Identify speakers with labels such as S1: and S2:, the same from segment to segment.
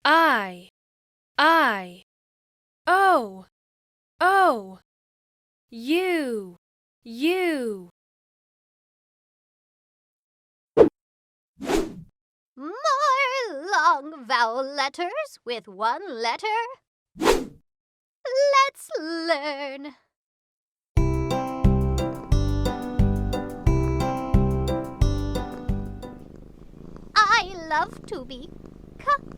S1: I, O, U.
S2: More long vowel letters with one letter. Let's learn. I love to be kind.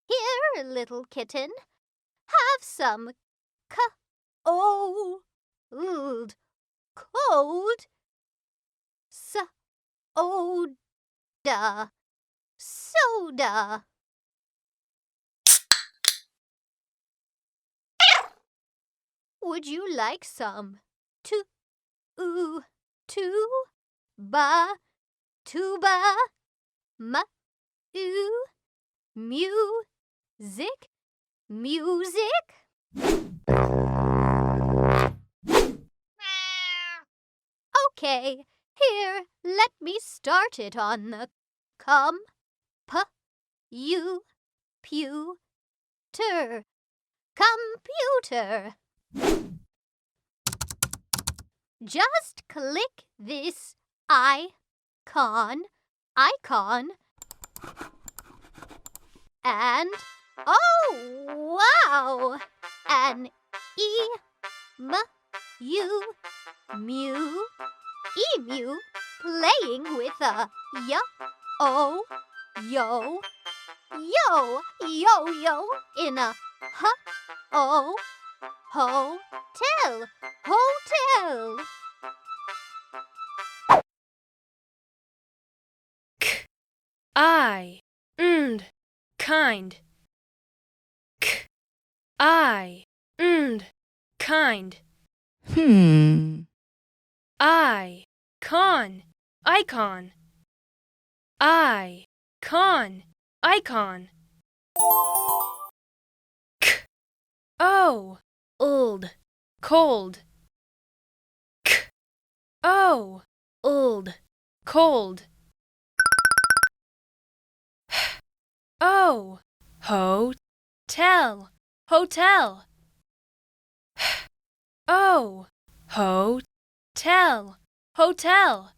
S2: Here, little kitten, have some cold. Soda. Would you like some tuba, music? Okay, here, let me start it on the computer. Just click this icon, and oh wow, an emu playing with a yo in a hotel.
S1: I, kind. I, kind. Icon. Old, cold. Old, cold. Hotel. Hotel.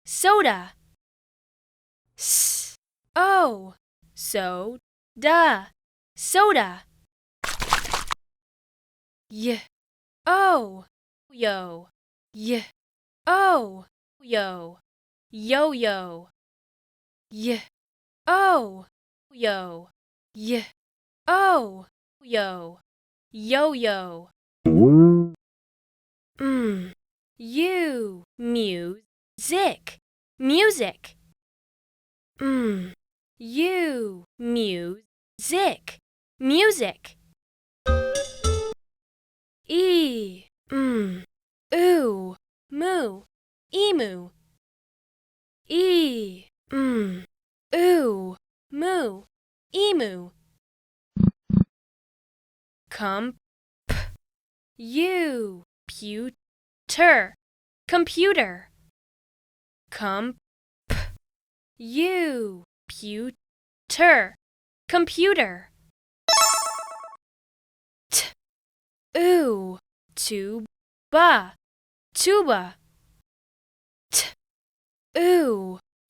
S1: Soda. Soda. Yo. Yo. Yo. Music. Music. Emu. Emu. Computer. Computer.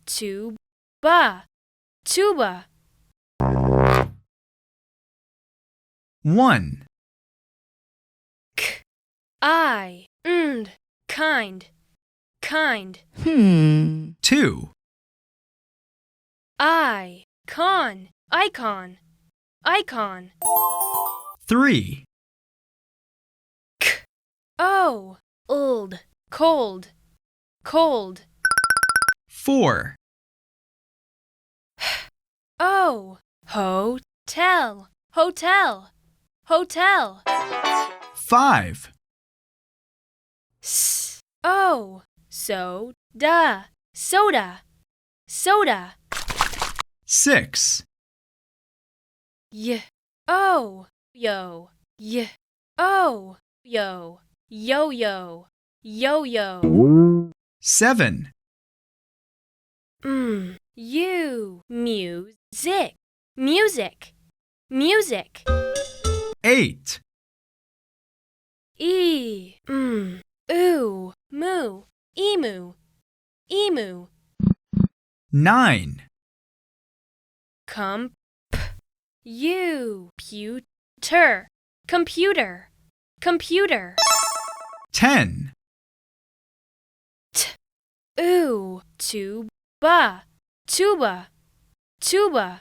S1: Tuba. Tuba.
S3: 1.
S1: Kind.
S3: 2.
S1: Icon.
S3: 3.
S1: Old, cold.
S3: 4.
S1: Hotel.
S3: 5.
S1: Soda.
S3: 6.
S1: Yo, yo-yo, yo-yo.
S3: 7,
S1: Music, music, music.
S3: 8,
S1: Ooh, moo, emu, emu.
S3: 9,
S1: Computer, computer, computer.
S3: 10,
S1: Tuba, tuba, tuba.